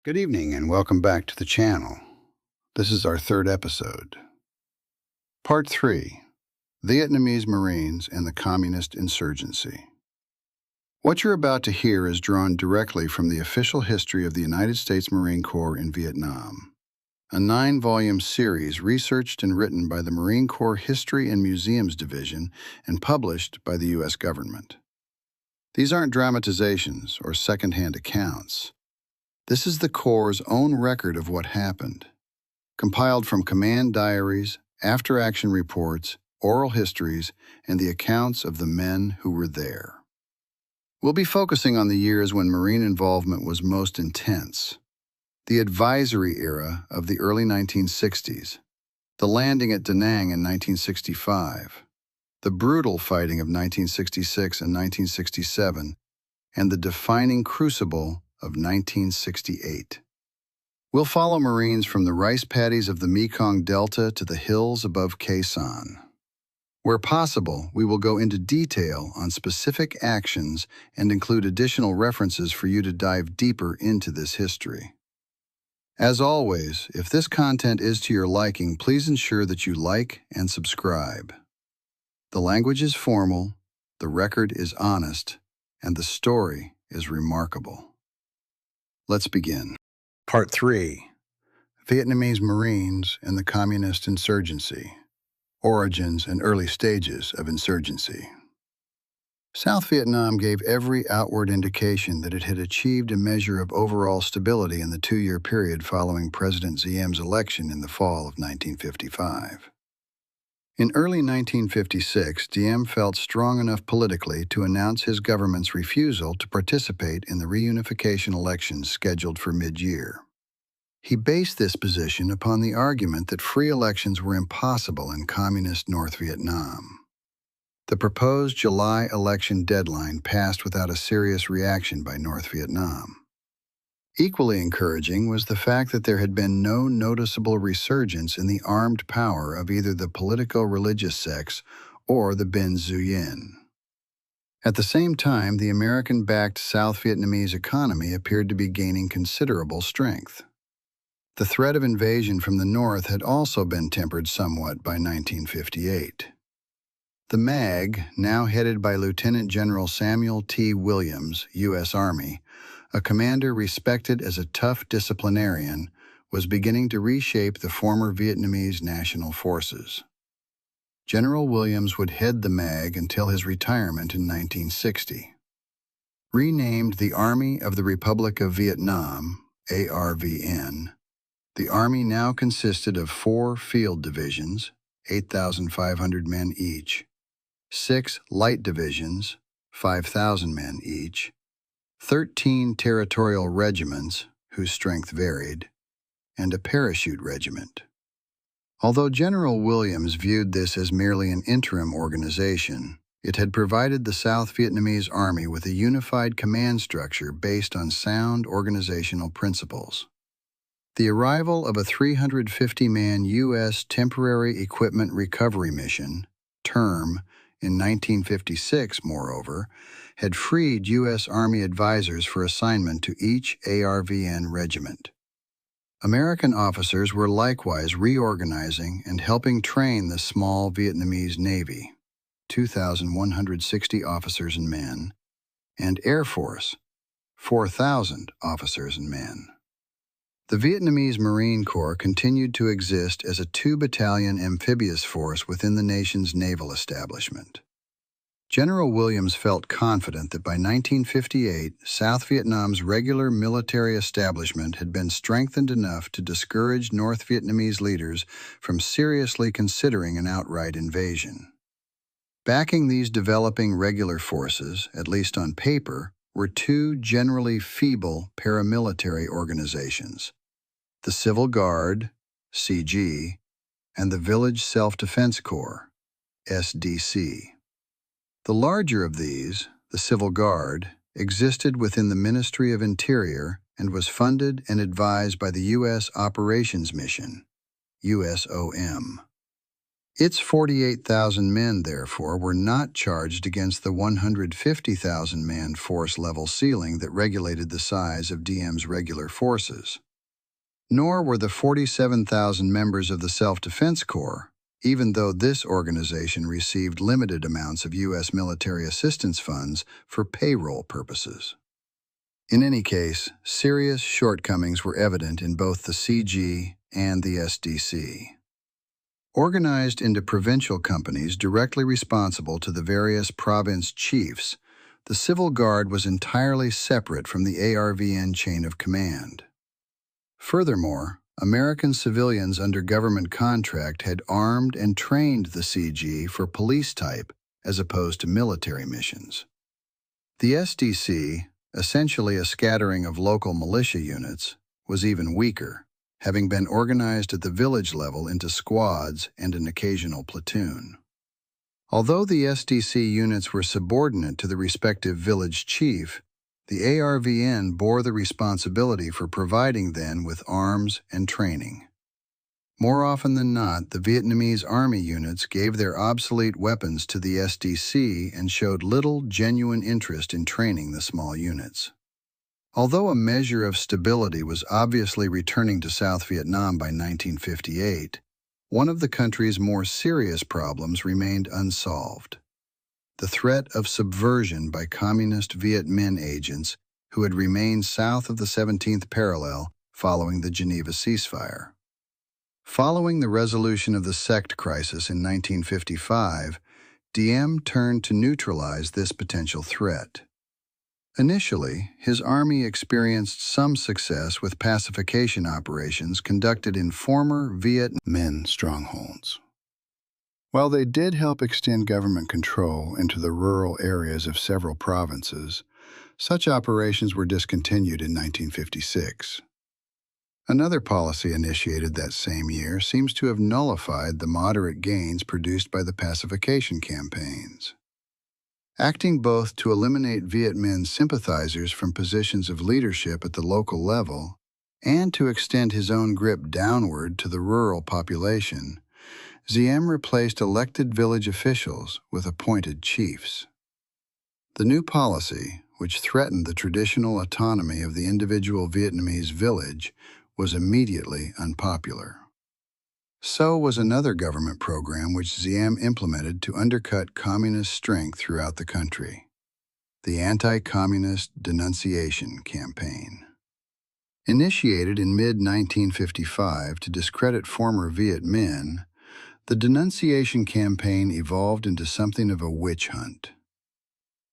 Good evening and welcome back to the channel. This is our third episode. Part 3, Vietnamese Marines and the Communist Insurgency. What you're about to hear is drawn directly from the official history of the United States Marine Corps in Vietnam, a 9-volume series researched and written by the Marine Corps History and Museums Division and published by the U.S. government. These aren't dramatizations or second-hand accounts. This is the Corps' own record of what happened, compiled from command diaries, after-action reports, oral histories, and the accounts of the men who were there. We'll be focusing on the years when Marine involvement was most intense, the advisory era of the early 1960s, the landing at Da Nang in 1965, the brutal fighting of 1966 and 1967, and the defining crucible of 1968. We'll follow Marines from the rice paddies of the Mekong Delta to the hills above Khe Sanh. Where possible, we will go into detail on specific actions and include additional references for you to dive deeper into this history. As always, if this content is to your liking, please ensure that you like and subscribe. The language is formal, the record is honest, and the story is remarkable. Let's begin. Part 3, Vietnamese Marines and the Communist Insurgency, Origins and Early Stages of Insurgency. South Vietnam gave every outward indication that it had achieved a measure of overall stability in the 2-year period following President Diem's election in the fall of 1955. In early 1956, Diem felt strong enough politically to announce his government's refusal to participate in the reunification elections scheduled for mid-year. He based this position upon the argument that free elections were impossible in communist North Vietnam. The proposed July election deadline passed without a serious reaction by North Vietnam. Equally encouraging was the fact that there had been no noticeable resurgence in the armed power of either the politico-religious sects or the Binh Xuyen. At the same time, the American-backed South Vietnamese economy appeared to be gaining considerable strength. The threat of invasion from the north had also been tempered somewhat by 1958. The MAG, now headed by Lieutenant General Samuel T. Williams, U.S. Army, a commander respected as a tough disciplinarian, was beginning to reshape the former Vietnamese national forces. General Williams would head the MAG until his retirement in 1960. Renamed the Army of the Republic of Vietnam, ARVN, the Army now consisted of 4 field divisions, 8,500 men each, 6 light divisions, 5,000 men each, 13 territorial regiments, whose strength varied, and a parachute regiment. Although General Williams viewed this as merely an interim organization, it had provided the South Vietnamese Army with a unified command structure based on sound organizational principles. The arrival of a 350-man U.S. Temporary Equipment Recovery Mission, TERM, in 1956, moreover, had freed U.S. Army advisors for assignment to each ARVN regiment. American officers were likewise reorganizing and helping train the small Vietnamese Navy, 2,160 officers and men, and Air Force, 4,000 officers and men. The Vietnamese Marine Corps continued to exist as a 2-battalion amphibious force within the nation's naval establishment. General Williams felt confident that by 1958, South Vietnam's regular military establishment had been strengthened enough to discourage North Vietnamese leaders from seriously considering an outright invasion. Backing these developing regular forces, at least on paper, were 2 generally feeble paramilitary organizations: the Civil Guard, CG, and the Village Self-Defense Corps, SDC. The larger of these, the Civil Guard, existed within the Ministry of Interior and was funded and advised by the U.S. Operations Mission, USOM. Its 48,000 men, therefore, were not charged against the 150,000-man force level ceiling that regulated the size of Diem's regular forces. Nor were the 47,000 members of the Self-Defense Corps, even though this organization received limited amounts of U.S. military assistance funds for payroll purposes. In any case, serious shortcomings were evident in both the CG and the SDC. Organized into provincial companies directly responsible to the various province chiefs, the Civil Guard was entirely separate from the ARVN chain of command. Furthermore, American civilians under government contract had armed and trained the CG for police type as opposed to military missions. The SDC, essentially a scattering of local militia units, was even weaker, having been organized at the village level into squads and an occasional platoon. Although the SDC units were subordinate to the respective village chief, the ARVN bore the responsibility for providing them with arms and training. More often than not, the Vietnamese Army units gave their obsolete weapons to the SDC and showed little genuine interest in training the small units. Although a measure of stability was obviously returning to South Vietnam by 1958, one of the country's more serious problems remained unsolved: the threat of subversion by communist Viet Minh agents who had remained south of the 17th parallel following the Geneva ceasefire. Following the resolution of the sect crisis in 1955, Diem turned to neutralize this potential threat. Initially, his army experienced some success with pacification operations conducted in former Viet Minh strongholds. While they did help extend government control into the rural areas of several provinces, such operations were discontinued in 1956. Another policy initiated that same year seems to have nullified the moderate gains produced by the pacification campaigns. Acting both to eliminate Viet Minh sympathizers from positions of leadership at the local level and to extend his own grip downward to the rural population, Diem replaced elected village officials with appointed chiefs. The new policy, which threatened the traditional autonomy of the individual Vietnamese village, was immediately unpopular. So was another government program which Diem implemented to undercut communist strength throughout the country: the Anti-Communist Denunciation Campaign. Initiated in mid-1955 to discredit former Viet Minh, the denunciation campaign evolved into something of a witch hunt.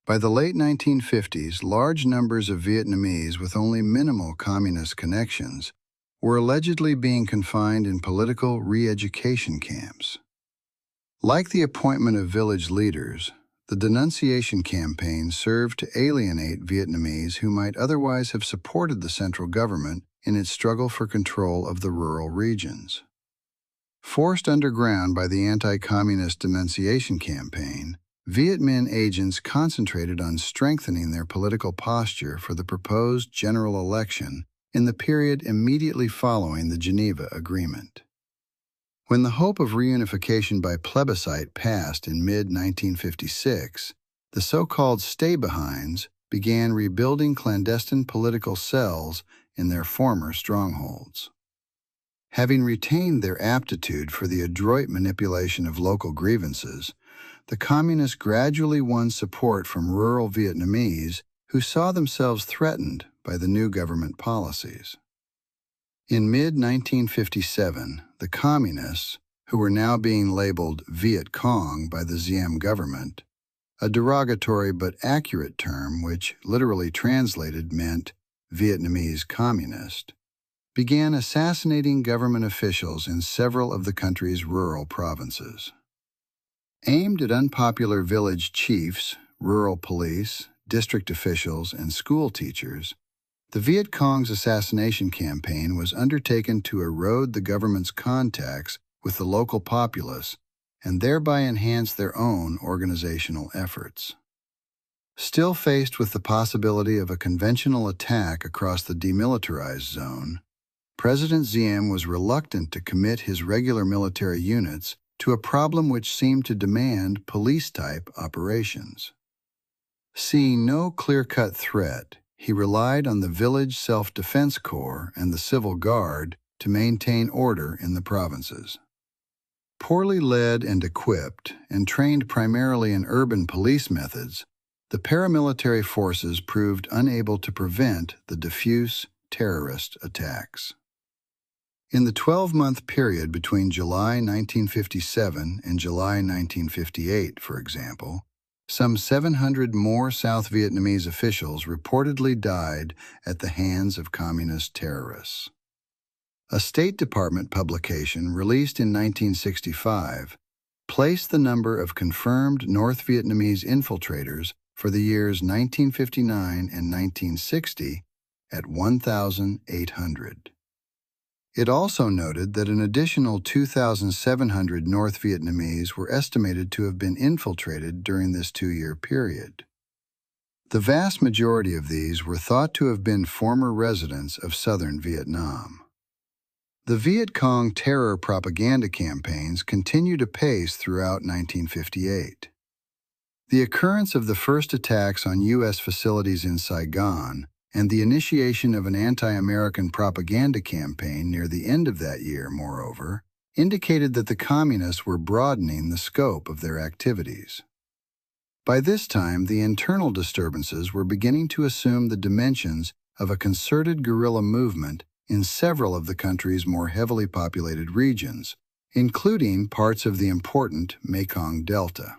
By the late 1950s, large numbers of Vietnamese with only minimal communist connections were allegedly being confined in political re-education camps. Like the appointment of village leaders, the denunciation campaign served to alienate Vietnamese who might otherwise have supported the central government in its struggle for control of the rural regions. Forced underground by the anti-communist denunciation campaign, Viet Minh agents concentrated on strengthening their political posture for the proposed general election in the period immediately following the Geneva Agreement. When the hope of reunification by plebiscite passed in mid-1956, the so-called stay-behinds began rebuilding clandestine political cells in their former strongholds. Having retained their aptitude for the adroit manipulation of local grievances, the Communists gradually won support from rural Vietnamese who saw themselves threatened by the new government policies. In mid-1957, the Communists, who were now being labeled Viet Cong by the Diem government, a derogatory but accurate term which literally translated meant Vietnamese communist, began assassinating government officials in several of the country's rural provinces. Aimed at unpopular village chiefs, rural police, district officials, and school teachers, the Viet Cong's assassination campaign was undertaken to erode the government's contacts with the local populace and thereby enhance their own organizational efforts. Still faced with the possibility of a conventional attack across the demilitarized zone, President Diem was reluctant to commit his regular military units to a problem which seemed to demand police-type operations. Seeing no clear-cut threat, he relied on the village self-defense corps and the civil guard to maintain order in the provinces. Poorly led and equipped, and trained primarily in urban police methods, the paramilitary forces proved unable to prevent the diffuse terrorist attacks. In the 12-month period between July 1957 and July 1958, for example, some 700 more South Vietnamese officials reportedly died at the hands of communist terrorists. A State Department publication released in 1965 placed the number of confirmed North Vietnamese infiltrators for the years 1959 and 1960 at 1,800. It also noted that an additional 2,700 North Vietnamese were estimated to have been infiltrated during this 2-year period. The vast majority of these were thought to have been former residents of southern Vietnam. The Viet Cong terror propaganda campaigns continued apace throughout 1958. The occurrence of the first attacks on U.S. facilities in Saigon and the initiation of an anti-American propaganda campaign near the end of that year, moreover, indicated that the Communists were broadening the scope of their activities. By this time, the internal disturbances were beginning to assume the dimensions of a concerted guerrilla movement in several of the country's more heavily populated regions, including parts of the important Mekong Delta.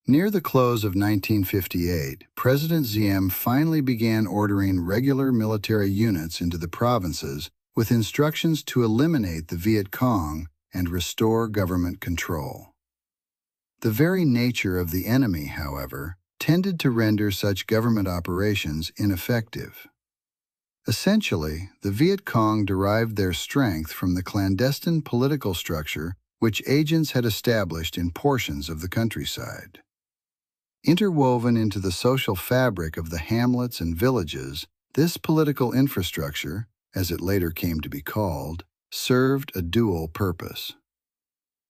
Near the close of 1958, President Diem finally began ordering regular military units into the provinces with instructions to eliminate the Viet Cong and restore government control. The very nature of the enemy, however, tended to render such government operations ineffective. Essentially, the Viet Cong derived their strength from the clandestine political structure which agents had established in portions of the countryside. Interwoven into the social fabric of the hamlets and villages, this political infrastructure, as it later came to be called, served a dual purpose.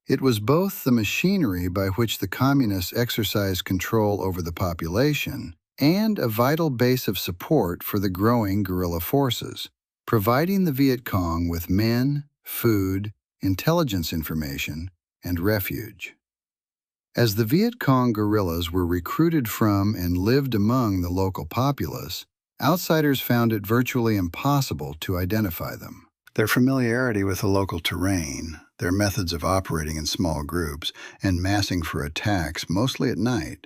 It was both the machinery by which the Communists exercised control over the population and a vital base of support for the growing guerrilla forces, providing the Viet Cong with men, food, intelligence information, and refuge. As the Viet Cong guerrillas were recruited from and lived among the local populace, outsiders found it virtually impossible to identify them. Their familiarity with the local terrain, their methods of operating in small groups, and massing for attacks, mostly at night,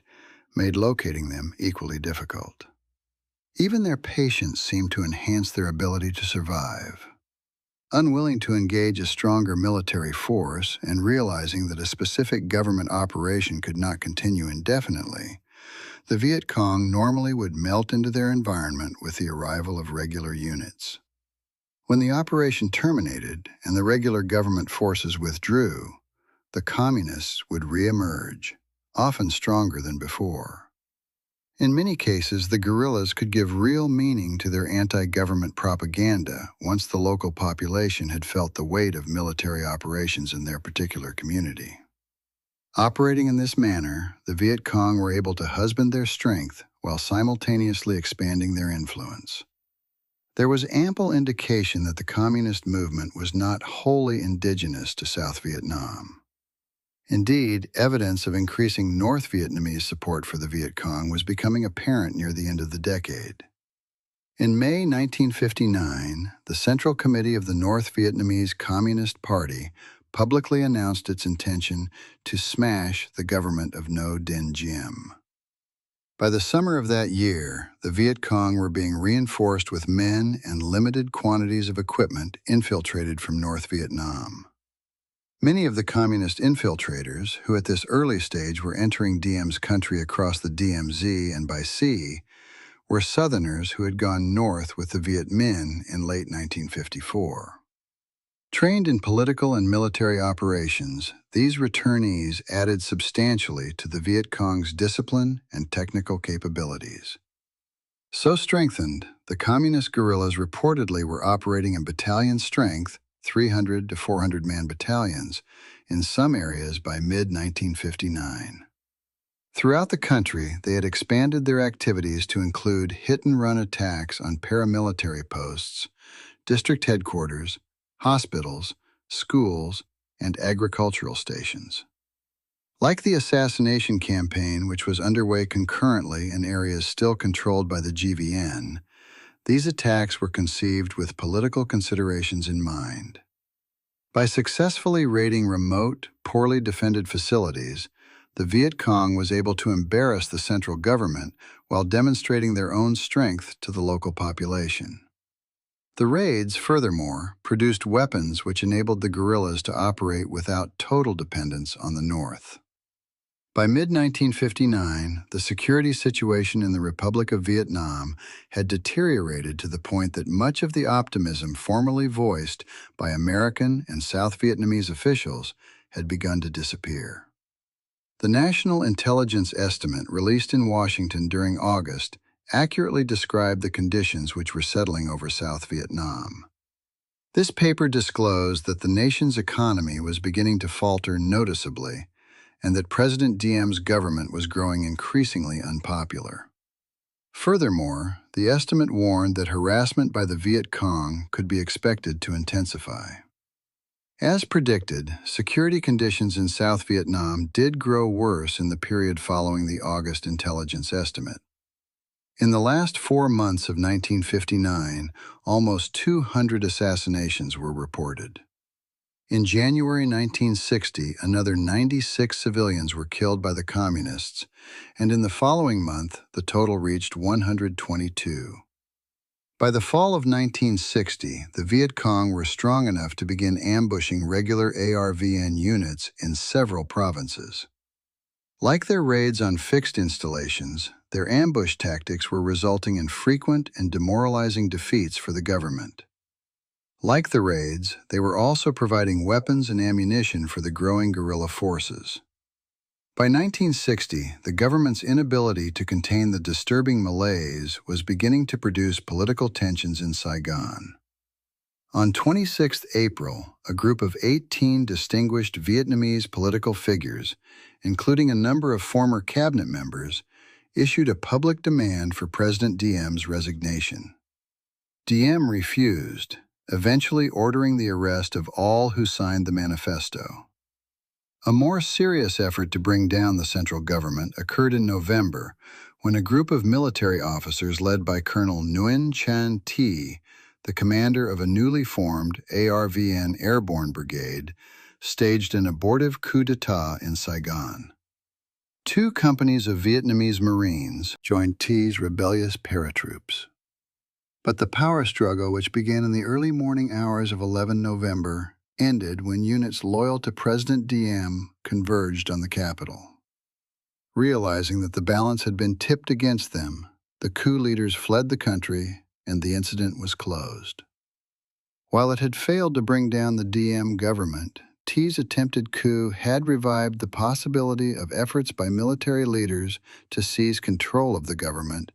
made locating them equally difficult. Even their patience seemed to enhance their ability to survive. Unwilling to engage a stronger military force and realizing that a specific government operation could not continue indefinitely, the Viet Cong normally would melt into their environment with the arrival of regular units. When the operation terminated and the regular government forces withdrew, the Communists would re-emerge, often stronger than before. In many cases, the guerrillas could give real meaning to their anti-government propaganda once the local population had felt the weight of military operations in their particular community. Operating in this manner, the Viet Cong were able to husband their strength while simultaneously expanding their influence. There was ample indication that the communist movement was not wholly indigenous to South Vietnam. Indeed, evidence of increasing North Vietnamese support for the Viet Cong was becoming apparent near the end of the decade. In May 1959, the Central Committee of the North Vietnamese Communist Party publicly announced its intention to smash the government of Ngo Dinh Diem. By the summer of that year, the Viet Cong were being reinforced with men and limited quantities of equipment infiltrated from North Vietnam. Many of the communist infiltrators, who at this early stage were entering Diem's country across the DMZ and by sea, were Southerners who had gone north with the Viet Minh in late 1954. Trained in political and military operations, these returnees added substantially to the Viet Cong's discipline and technical capabilities. So strengthened, the communist guerrillas reportedly were operating in battalion strength 300 to 400-man battalions in some areas by mid-1959. Throughout the country, they had expanded their activities to include hit-and-run attacks on paramilitary posts, district headquarters, hospitals, schools, and agricultural stations. Like the assassination campaign, which was underway concurrently in areas still controlled by the GVN, these attacks were conceived with political considerations in mind. By successfully raiding remote, poorly defended facilities, the Viet Cong was able to embarrass the central government while demonstrating their own strength to the local population. The raids, furthermore, produced weapons which enabled the guerrillas to operate without total dependence on the North. By mid-1959, the security situation in the Republic of Vietnam had deteriorated to the point that much of the optimism formerly voiced by American and South Vietnamese officials had begun to disappear. The National Intelligence Estimate released in Washington during August accurately described the conditions which were settling over South Vietnam. This paper disclosed that the nation's economy was beginning to falter noticeably, and that President Diem's government was growing increasingly unpopular. Furthermore, the estimate warned that harassment by the Viet Cong could be expected to intensify. As predicted, security conditions in South Vietnam did grow worse in the period following the August intelligence estimate. In the last 4 months of 1959, almost 200 assassinations were reported. In January 1960, another 96 civilians were killed by the Communists, and in the following month, the total reached 122. By the fall of 1960, the Viet Cong were strong enough to begin ambushing regular ARVN units in several provinces. Like their raids on fixed installations, their ambush tactics were resulting in frequent and demoralizing defeats for the government. Like the raids, they were also providing weapons and ammunition for the growing guerrilla forces. By 1960, the government's inability to contain the disturbing malaise was beginning to produce political tensions in Saigon. On 26 April, a group of 18 distinguished Vietnamese political figures, including a number of former cabinet members, issued a public demand for President Diem's resignation. Diem refused, eventually ordering the arrest of all who signed the manifesto. A more serious effort to bring down the central government occurred in November when a group of military officers led by Colonel Nguyen Chan Thi, the commander of a newly formed ARVN Airborne Brigade, staged an abortive coup d'etat in Saigon. 2 companies of Vietnamese Marines joined Thi's rebellious paratroops. But the power struggle, which began in the early morning hours of 11 November, ended when units loyal to President Diem converged on the capital. Realizing that the balance had been tipped against them, the coup leaders fled the country and the incident was closed. While it had failed to bring down the Diem government, Thi's attempted coup had revived the possibility of efforts by military leaders to seize control of the government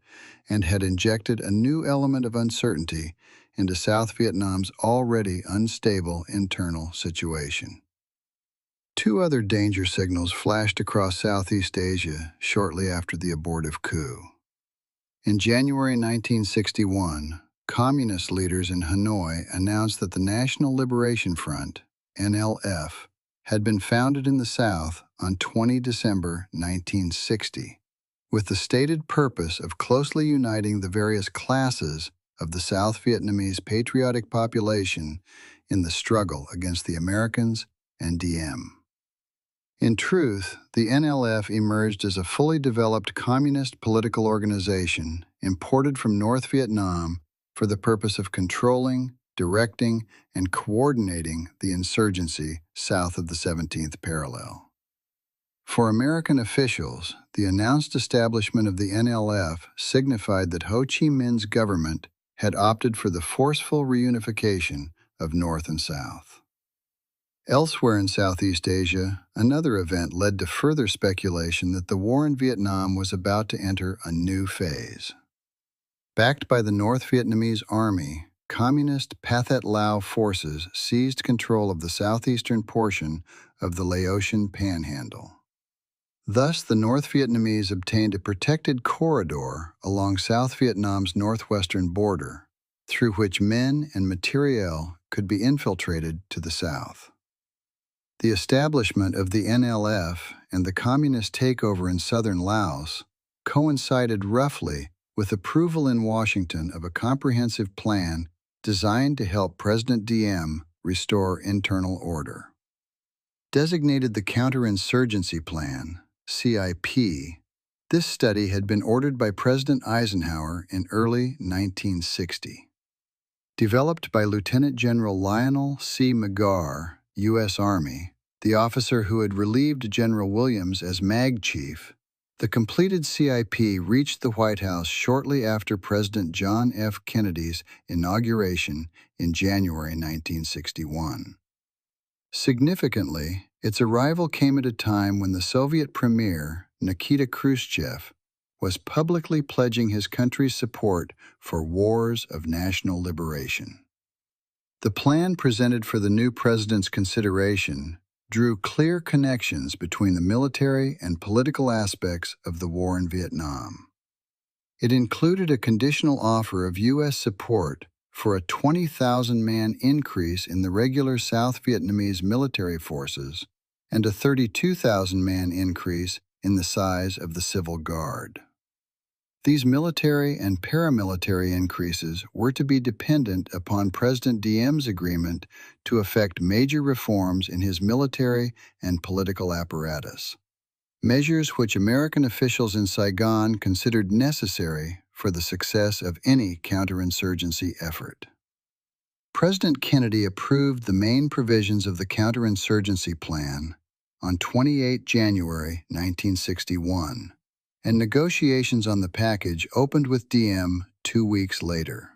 and had injected a new element of uncertainty into South Vietnam's already unstable internal situation. 2 other danger signals flashed across Southeast Asia shortly after the abortive coup. In January 1961, communist leaders in Hanoi announced that the National Liberation Front, NLF, had been founded in the South on 20 December 1960, with the stated purpose of closely uniting the various classes of the South Vietnamese patriotic population in the struggle against the Americans and Diem. In truth, the NLF emerged as a fully developed communist political organization imported from North Vietnam for the purpose of controlling, directing, and coordinating the insurgency south of the 17th parallel. For American officials, the announced establishment of the NLF signified that Ho Chi Minh's government had opted for the forceful reunification of North and South. Elsewhere in Southeast Asia, another event led to further speculation that the war in Vietnam was about to enter a new phase. Backed by the North Vietnamese Army, Communist Pathet Lao forces seized control of the southeastern portion of the Laotian Panhandle. Thus, the North Vietnamese obtained a protected corridor along South Vietnam's northwestern border, through which men and materiel could be infiltrated to the south. The establishment of the NLF and the communist takeover in southern Laos coincided roughly with approval in Washington of a comprehensive plan designed to help President Diem restore internal order. Designated the Counter-Insurgency Plan, CIP, this study had been ordered by President Eisenhower in early 1960. Developed by Lieutenant General Lionel C. McGarr, U.S. Army, the officer who had relieved General Williams as MAG chief, the completed CIP reached the White House shortly after President John F. Kennedy's inauguration in January 1961. Significantly, its arrival came at a time when the Soviet Premier, Nikita Khrushchev, was publicly pledging his country's support for wars of national liberation. The plan presented for the new president's consideration drew clear connections between the military and political aspects of the war in Vietnam. It included a conditional offer of U.S. support for a 20,000-man increase in the regular South Vietnamese military forces and a 32,000-man increase in the size of the Civil Guard. These military and paramilitary increases were to be dependent upon President Diem's agreement to effect major reforms in his military and political apparatus, measures which American officials in Saigon considered necessary for the success of any counterinsurgency effort. President Kennedy approved the main provisions of the Counterinsurgency Plan on 28 January 1961, and negotiations on the package opened with Diem 2 weeks later.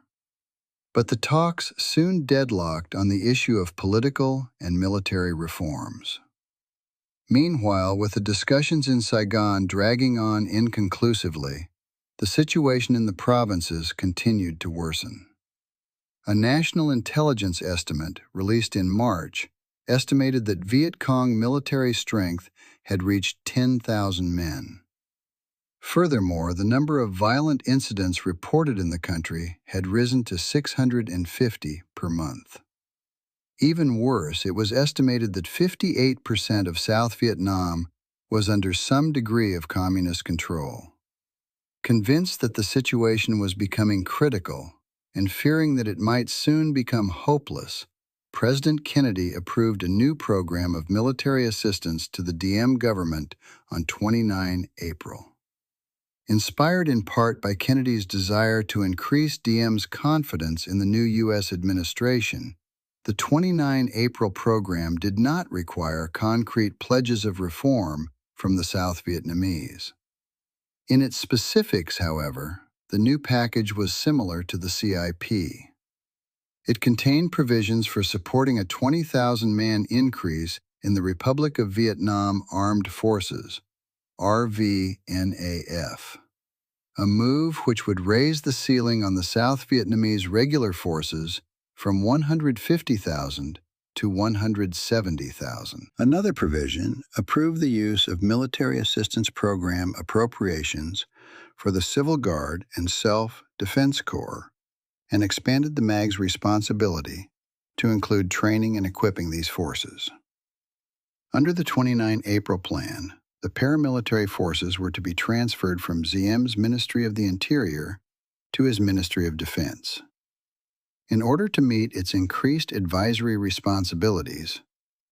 But the talks soon deadlocked on the issue of political and military reforms. Meanwhile, with the discussions in Saigon dragging on inconclusively, the situation in the provinces continued to worsen. A national intelligence estimate released in March estimated that Viet Cong military strength had reached 10,000 men. Furthermore, the number of violent incidents reported in the country had risen to 650 per month. Even worse, it was estimated that 58% of South Vietnam was under some degree of communist control. Convinced that the situation was becoming critical and fearing that it might soon become hopeless, President Kennedy approved a new program of military assistance to the Diem government on 29 April. Inspired in part by Kennedy's desire to increase Diem's confidence in the new U.S. administration, the 29 April program did not require concrete pledges of reform from the South Vietnamese. In its specifics, however, the new package was similar to the CIP. It contained provisions for supporting a 20,000-man increase in the Republic of Vietnam Armed Forces, RVNAF, a move which would raise the ceiling on the South Vietnamese regular forces from 150,000 to 170,000. Another provision approved the use of Military Assistance Program appropriations for the Civil Guard and Self-Defense Corps and expanded the MAG's responsibility to include training and equipping these forces. Under the 29 April plan, the paramilitary forces were to be transferred from Diem's Ministry of the Interior to his Ministry of Defense. In order to meet its increased advisory responsibilities,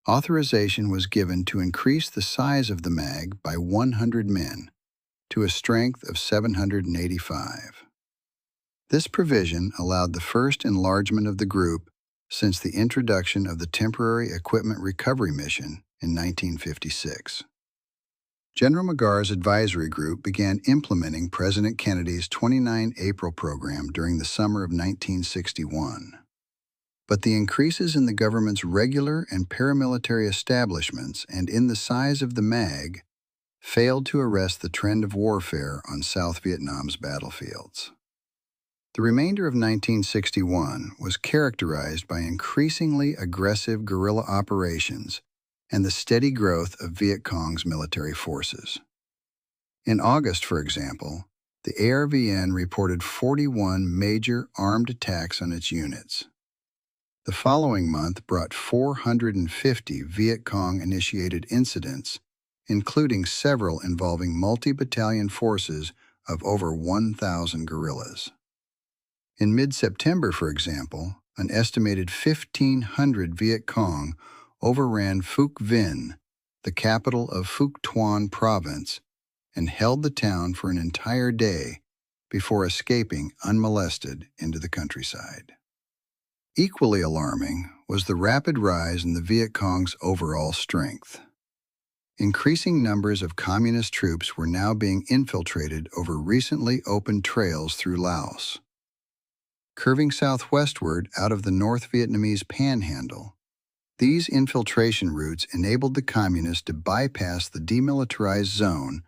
authorization was given to increase the size of the MAG by 100 men to a strength of 785. This provision allowed the first enlargement of the group since the introduction of the Temporary Equipment Recovery Mission in 1956. General McGarr's advisory group began implementing President Kennedy's 29 April program during the summer of 1961. But the increases in the government's regular and paramilitary establishments and in the size of the MAG failed to arrest the trend of warfare on South Vietnam's battlefields. The remainder of 1961 was characterized by increasingly aggressive guerrilla operations and the steady growth of Viet Cong's military forces. In August, for example, the ARVN reported 41 major armed attacks on its units. The following month brought 450 Viet Cong-initiated incidents, including several involving multi-battalion forces of over 1,000 guerrillas. In mid-September, for example, an estimated 1,500 Viet Cong overran Phuc Vinh, the capital of Phuc Tuan Province, and held the town for an entire day before escaping unmolested into the countryside. Equally alarming was the rapid rise in the Viet Cong's overall strength. Increasing numbers of communist troops were now being infiltrated over recently opened trails through Laos. Curving southwestward out of the North Vietnamese Panhandle, these infiltration routes enabled the Communists to bypass the demilitarized zone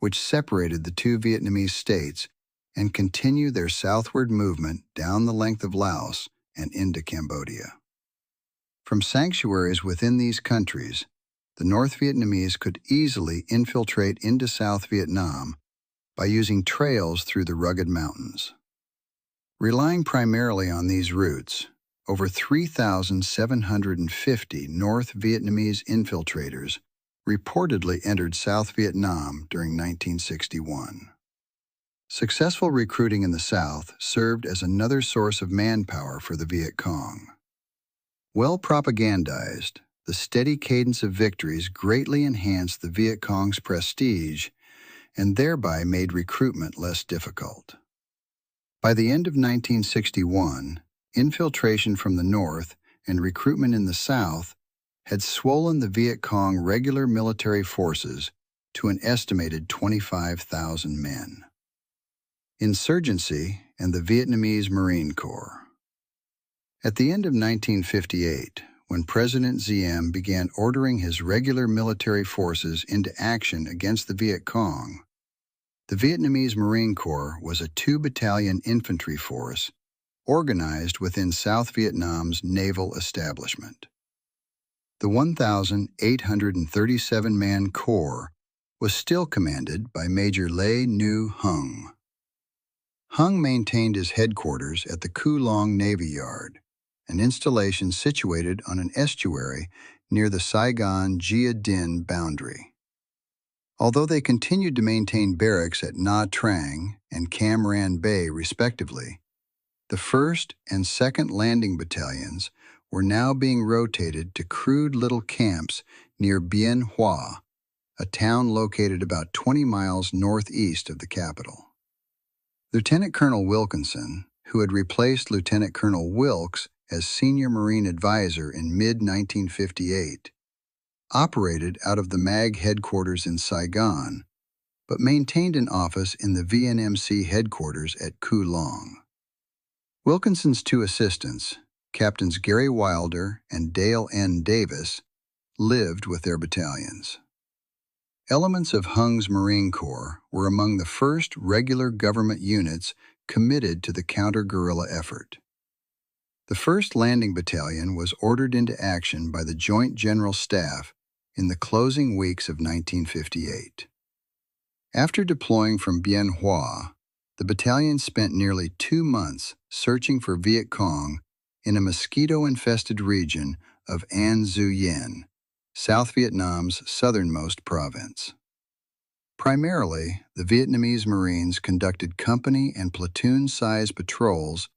which separated the two Vietnamese states and continue their southward movement down the length of Laos and into Cambodia. From sanctuaries within these countries, the North Vietnamese could easily infiltrate into South Vietnam by using trails through the rugged mountains. Relying primarily on these routes, over 3,750 North Vietnamese infiltrators reportedly entered South Vietnam during 1961. Successful recruiting in the South served as another source of manpower for the Viet Cong. Well propagandized, the steady cadence of victories greatly enhanced the Viet Cong's prestige and thereby made recruitment less difficult. By the end of 1961, infiltration from the North and recruitment in the South had swollen the Viet Cong regular military forces to an estimated 25,000 men. Insurgency and the Vietnamese Marine Corps. At the end of 1958, when President Diem began ordering his regular military forces into action against the Viet Cong, the Vietnamese Marine Corps was a 2-battalion infantry force organized within South Vietnam's naval establishment. The 1,837-man corps was still commanded by Major Lê Nu Hung. Hung maintained his headquarters at the Cu Long Navy Yard, an installation situated on an estuary near the Saigon-Gia Dinh boundary. Although they continued to maintain barracks at Nha Trang and Cam Ranh Bay respectively, the 1st and 2nd Landing Battalions were now being rotated to crude little camps near Bien Hoa, a town located about 20 miles northeast of the capital. Lieutenant Colonel Wilkinson, who had replaced Lieutenant Colonel Wilkes as senior Marine advisor in mid-1958, operated out of the MAG headquarters in Saigon, but maintained an office in the VNMC headquarters at Cu Long. Wilkinson's two assistants, Captains Gary Wilder and Dale N. Davis, lived with their battalions. Elements of Hung's Marine Corps were among the first regular government units committed to the counter-guerrilla effort. The 1st Landing Battalion was ordered into action by the Joint General Staff in the closing weeks of 1958. After deploying from Bien Hoa, the battalion spent nearly 2 months searching for Viet Cong in a mosquito-infested region of An Dzu Yen, South Vietnam's southernmost province. Primarily, the Vietnamese Marines conducted company and platoon-sized patrols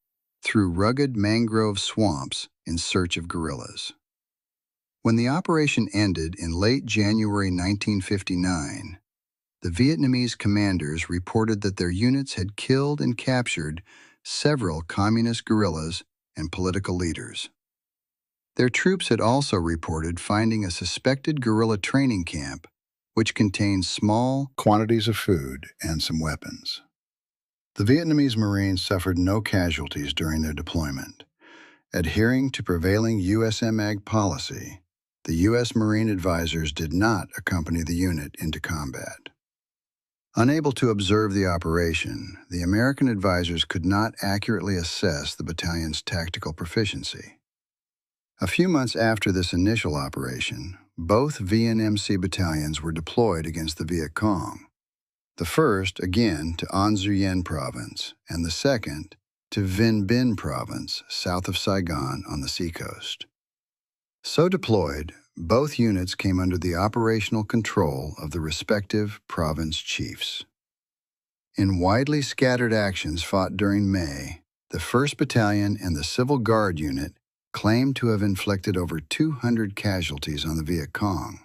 through rugged mangrove swamps in search of guerrillas. When the operation ended in late January 1959, the Vietnamese commanders reported that their units had killed and captured several communist guerrillas and political leaders. Their troops had also reported finding a suspected guerrilla training camp which contained small quantities of food and some weapons. The Vietnamese Marines suffered no casualties during their deployment. Adhering to prevailing USMAG policy, the U.S. Marine advisors did not accompany the unit into combat. Unable to observe the operation, the American advisors could not accurately assess the battalion's tactical proficiency. A few months after this initial operation, both VNMC battalions were deployed against the Viet Cong. The first, again, to An Yen province, and the second, to Vinh Binh province, south of Saigon on the seacoast. So deployed, both units came under the operational control of the respective province chiefs. In widely scattered actions fought during May, the 1st Battalion and the Civil Guard Unit claimed to have inflicted over 200 casualties on the Viet Cong.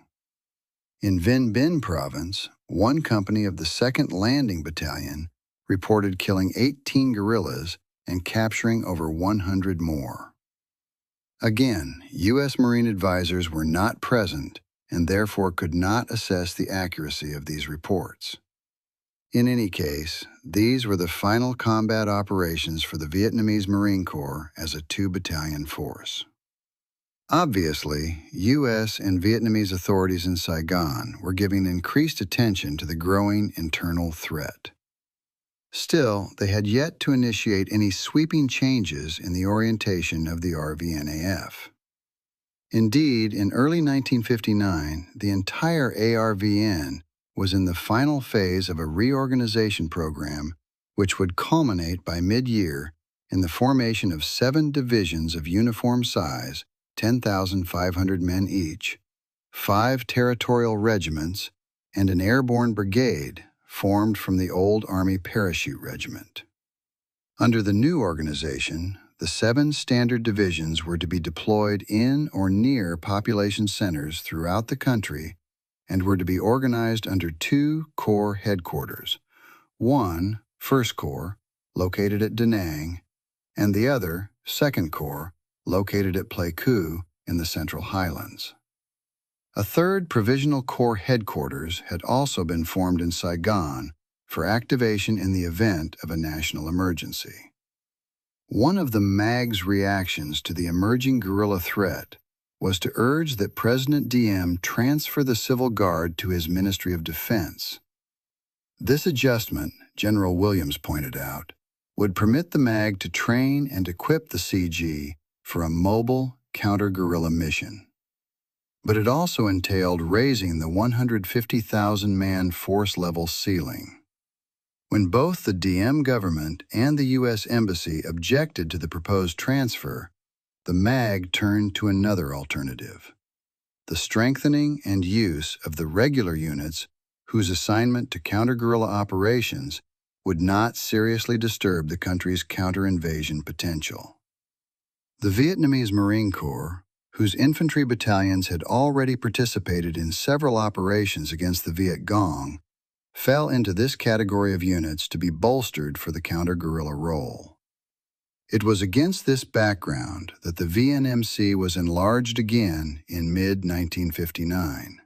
In Vinh Binh province, one company of the 2nd Landing Battalion reported killing 18 guerrillas and capturing over 100 more. Again, U.S. Marine advisors were not present and therefore could not assess the accuracy of these reports. In any case, these were the final combat operations for the Vietnamese Marine Corps as a 2-battalion force. Obviously, U.S. and Vietnamese authorities in Saigon were giving increased attention to the growing internal threat. Still, they had yet to initiate any sweeping changes in the orientation of the RVNAF. Indeed, in early 1959, the entire ARVN was in the final phase of a reorganization program which would culminate by mid-year in the formation of 7 divisions of uniform size, 10,500 men each, 5 territorial regiments, and an airborne brigade formed from the old Army Parachute Regiment. Under the new organization, the 7 standard divisions were to be deployed in or near population centers throughout the country and were to be organized under 2 corps headquarters, one, 1st Corps, located at Da Nang, and the other, 2nd Corps, located at Pleiku in the Central Highlands. A 3rd Provisional Corps headquarters had also been formed in Saigon for activation in the event of a national emergency. One of the MAG's reactions to the emerging guerrilla threat was to urge that President Diem transfer the Civil Guard to his Ministry of Defense. This adjustment, General Williams pointed out, would permit the MAG to train and equip the CG for a mobile counter-guerrilla mission. But it also entailed raising the 150,000-man force level ceiling. When both the Diem government and the U.S. Embassy objected to the proposed transfer, the MAG turned to another alternative: the strengthening and use of the regular units whose assignment to counter-guerrilla operations would not seriously disturb the country's counter-invasion potential. The Vietnamese Marine Corps, whose infantry battalions had already participated in several operations against the Viet Cong, fell into this category of units to be bolstered for the counter-guerrilla role. It was against this background that the VNMC was enlarged again in mid-1959.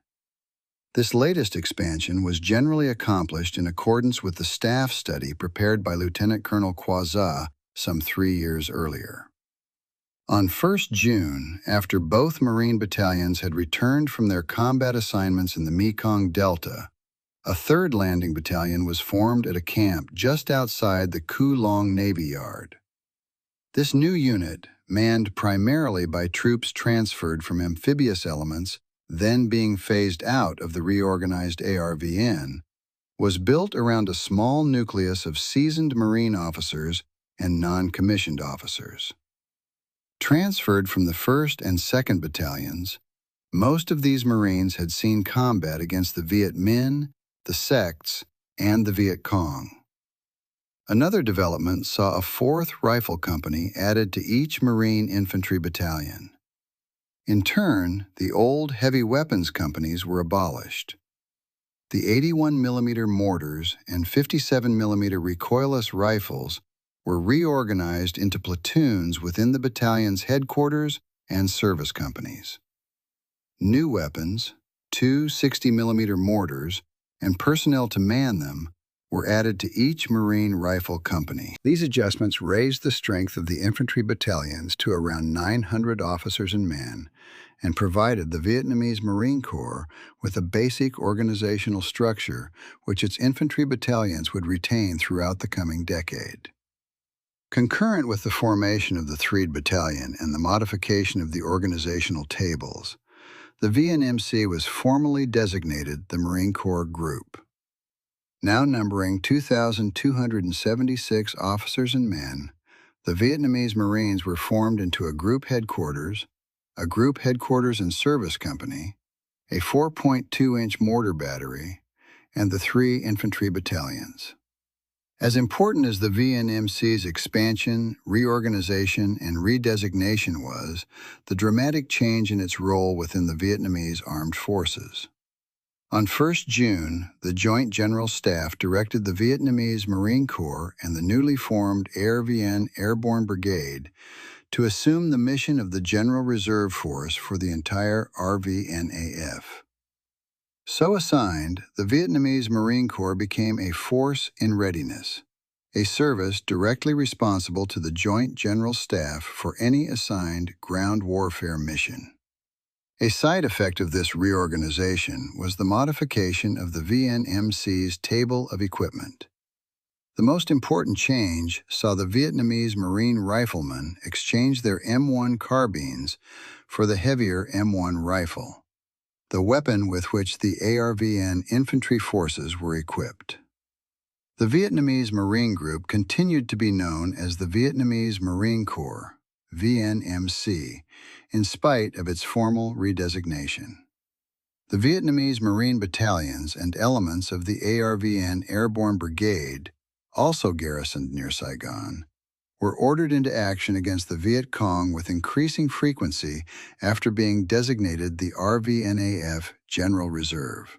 This latest expansion was generally accomplished in accordance with the staff study prepared by Lieutenant Colonel Quazza some 3 years earlier. On 1st June, after both Marine battalions had returned from their combat assignments in the Mekong Delta, a 3rd Landing Battalion was formed at a camp just outside the Kue Long Navy Yard. This new unit, manned primarily by troops transferred from amphibious elements then being phased out of the reorganized ARVN, was built around a small nucleus of seasoned Marine officers and non-commissioned officers. Transferred from the 1st and 2nd Battalions, most of these Marines had seen combat against the Viet Minh, the sects, and the Viet Cong. Another development saw a 4th Rifle Company added to each Marine infantry battalion. In turn, the old heavy weapons companies were abolished. The 81mm mortars and 57mm recoilless rifles were reorganized into platoons within the battalion's headquarters and service companies. New weapons, 2 60mm mortars, and personnel to man them were added to each Marine Rifle Company. These adjustments raised the strength of the infantry battalions to around 900 officers and men and provided the Vietnamese Marine Corps with a basic organizational structure which its infantry battalions would retain throughout the coming decade. Concurrent with the formation of the 3rd Battalion and the modification of the organizational tables, the VNMC was formally designated the Marine Corps Group. Now numbering 2,276 officers and men, the Vietnamese Marines were formed into a group headquarters and service company, a 4.2-inch mortar battery, and the 3 infantry battalions. As important as the VNMC's expansion, reorganization, and redesignation was, the dramatic change in its role within the Vietnamese Armed Forces. On 1 June, the Joint General Staff directed the Vietnamese Marine Corps and the newly formed Air Vien Airborne Brigade to assume the mission of the General Reserve Force for the entire RVNAF. So assigned, the Vietnamese Marine Corps became a force in readiness, a service directly responsible to the Joint General Staff for any assigned ground warfare mission. A side effect of this reorganization was the modification of the VNMC's table of equipment. The most important change saw the Vietnamese Marine riflemen exchange their M1 carbines for the heavier M1 rifle, the weapon with which the ARVN infantry forces were equipped. The Vietnamese Marine Group continued to be known as the Vietnamese Marine Corps, VNMC, in spite of its formal redesignation. The Vietnamese Marine battalions and elements of the ARVN Airborne Brigade, also garrisoned near Saigon, were ordered into action against the Viet Cong with increasing frequency after being designated the RVNAF General Reserve.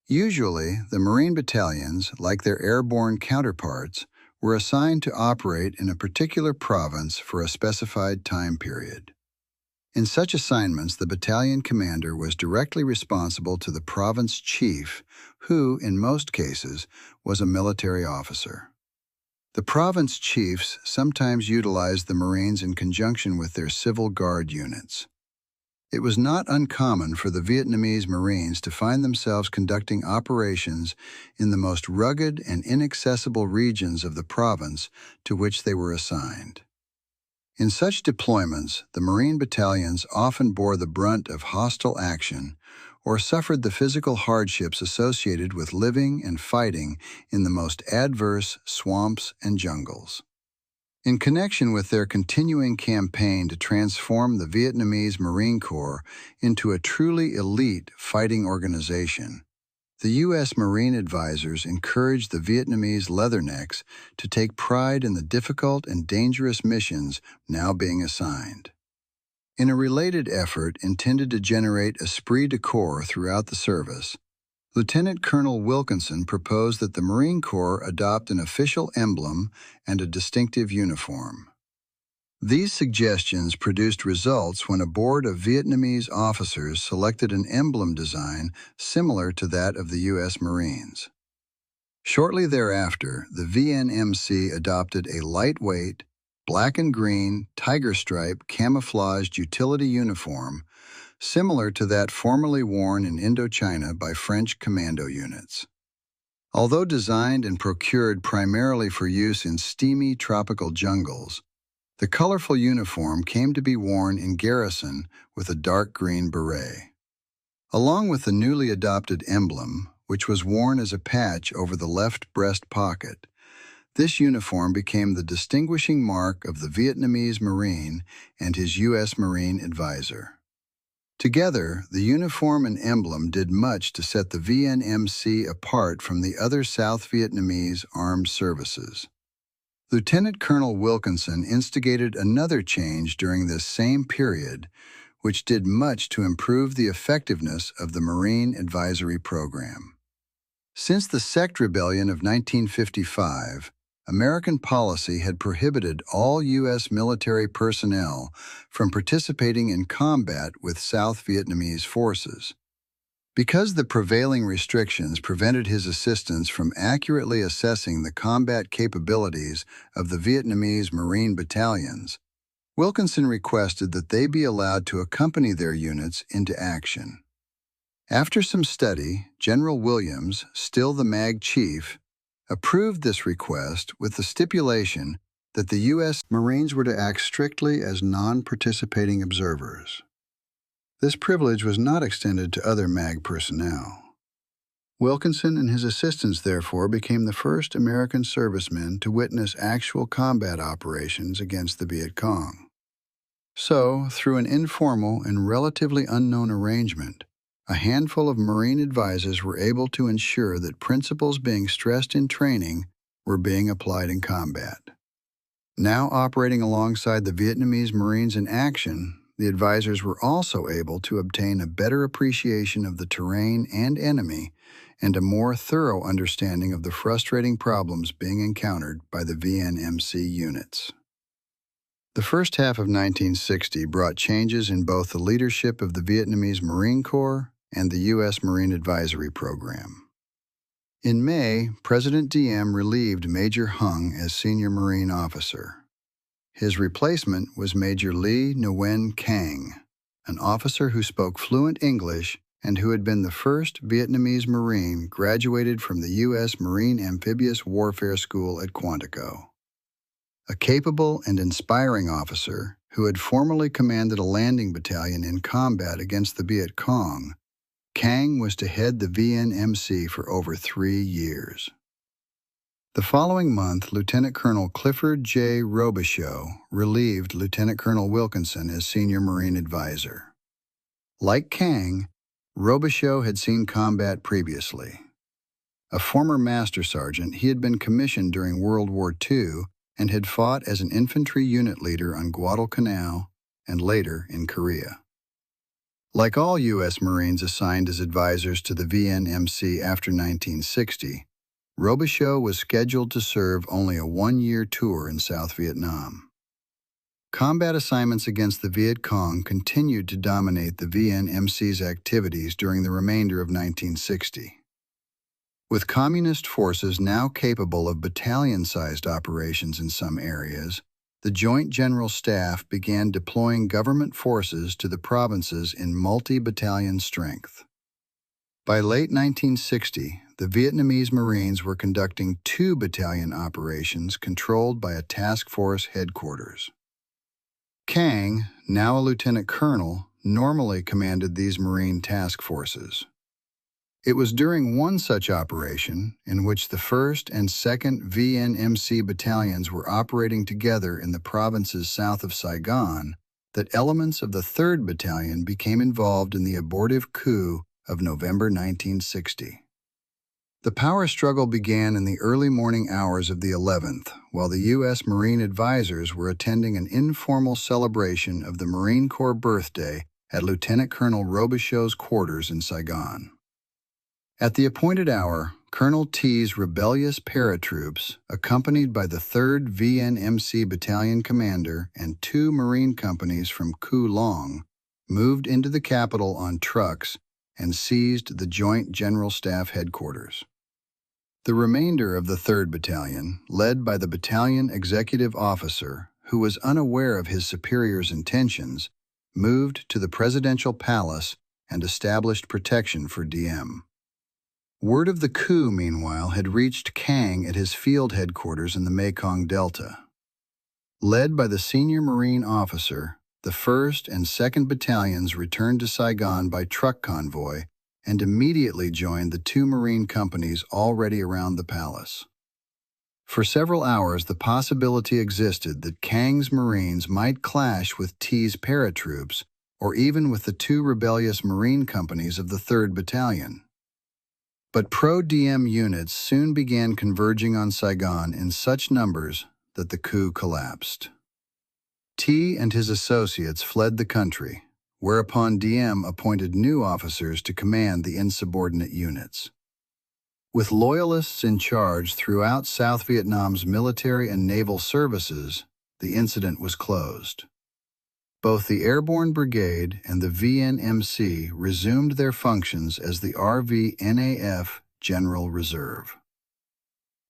Usually, the Marine battalions, like their airborne counterparts, were assigned to operate in a particular province for a specified time period. In such assignments, the battalion commander was directly responsible to the province chief, who, in most cases, was a military officer. The province chiefs sometimes utilized the Marines in conjunction with their civil guard units. It was not uncommon for the Vietnamese Marines to find themselves conducting operations in the most rugged and inaccessible regions of the province to which they were assigned. In such deployments, the Marine battalions often bore the brunt of hostile action or suffered the physical hardships associated with living and fighting in the most adverse swamps and jungles. In connection with their continuing campaign to transform the Vietnamese Marine Corps into a truly elite fighting organization, the U.S. Marine advisors encouraged the Vietnamese Leathernecks to take pride in the difficult and dangerous missions now being assigned. In a related effort intended to generate esprit de corps throughout the service, Lieutenant Colonel Wilkinson proposed that the Marine Corps adopt an official emblem and a distinctive uniform. These suggestions produced results when a board of Vietnamese officers selected an emblem design similar to that of the U.S. Marines. Shortly thereafter, the VNMC adopted a lightweight, black and green, tiger stripe camouflaged utility uniform similar to that formerly worn in Indochina by French commando units. Although designed and procured primarily for use in steamy tropical jungles, the colorful uniform came to be worn in garrison with a dark green beret. Along with the newly adopted emblem, which was worn as a patch over the left breast pocket, this uniform became the distinguishing mark of the Vietnamese Marine and his U.S. Marine advisor. Together, the uniform and emblem did much to set the VNMC apart from the other South Vietnamese armed services. Lieutenant Colonel Wilkinson instigated another change during this same period, which did much to improve the effectiveness of the Marine Advisory Program. Since the Sect Rebellion of 1955, American policy had prohibited all U.S. military personnel from participating in combat with South Vietnamese forces. Because the prevailing restrictions prevented his assistants from accurately assessing the combat capabilities of the Vietnamese Marine battalions, Wilkinson requested that they be allowed to accompany their units into action. After some study, General Williams, still the MAG chief, approved this request with the stipulation that the U.S. Marines were to act strictly as non-participating observers. This privilege was not extended to other MAG personnel. Wilkinson and his assistants, therefore, became the first American servicemen to witness actual combat operations against the Viet Cong. So, through an informal and relatively unknown arrangement, a handful of Marine advisors were able to ensure that principles being stressed in training were being applied in combat. Now operating alongside the Vietnamese Marines in action, the advisors were also able to obtain a better appreciation of the terrain and enemy and a more thorough understanding of the frustrating problems being encountered by the VNMC units. The first half of 1960 brought changes in both the leadership of the Vietnamese Marine Corps and the U.S. Marine Advisory Program. In May, President Diem relieved Major Hung as senior Marine officer. His replacement was Major Lee Nguyen Cang, an officer who spoke fluent English and who had been the first Vietnamese Marine graduated from the U.S. Marine Amphibious Warfare School at Quantico. A capable and inspiring officer who had formerly commanded a landing battalion in combat against the Viet Cong, Cang was to head the VNMC for over 3 years. The following month, Lieutenant Colonel Clifford J. Robichaud relieved Lieutenant Colonel Wilkinson as senior Marine advisor. Like Cang, Robichaud had seen combat previously. A former master sergeant, he had been commissioned during World War II and had fought as an infantry unit leader on Guadalcanal and later in Korea. Like all U.S. Marines assigned as advisors to the VNMC after 1960, Robichaud was scheduled to serve only a 1-year tour in South Vietnam. Combat assignments against the Viet Cong continued to dominate the VNMC's activities during the remainder of 1960. With Communist forces now capable of battalion-sized operations in some areas, the Joint General Staff began deploying government forces to the provinces in multi-battalion strength. By late 1960, the Vietnamese Marines were conducting 2-battalion operations controlled by a task force headquarters. Cang, now a lieutenant colonel, normally commanded these Marine task forces. It was during one such operation, in which the 1st and 2nd VNMC battalions were operating together in the provinces south of Saigon, that elements of the 3rd Battalion became involved in the abortive coup of November 1960. The power struggle began in the early morning hours of the 11th, while the U.S. Marine advisors were attending an informal celebration of the Marine Corps birthday at Lieutenant Colonel Robichaud's quarters in Saigon. At the appointed hour, Colonel T's rebellious paratroops, accompanied by the 3rd VNMC Battalion commander and 2 Marine companies from Cu Long, moved into the capital on trucks and seized the Joint General Staff headquarters. The remainder of the 3rd Battalion, led by the battalion executive officer, who was unaware of his superior's intentions, moved to the presidential palace and established protection for Diem. Word of the coup, meanwhile, had reached Cang at his field headquarters in the Mekong Delta. Led by the senior Marine officer, the 1st and 2nd Battalions returned to Saigon by truck convoy and immediately joined the 2 Marine companies already around the palace. For several hours, the possibility existed that Cang's Marines might clash with T's paratroops or even with the 2 rebellious Marine companies of the 3rd Battalion. But pro-Diem units soon began converging on Saigon in such numbers that the coup collapsed. T and his associates fled the country, whereupon Diem appointed new officers to command the insubordinate units. With loyalists in charge throughout South Vietnam's military and naval services, the incident was closed. Both the Airborne Brigade and the VNMC resumed their functions as the RVNAF General Reserve.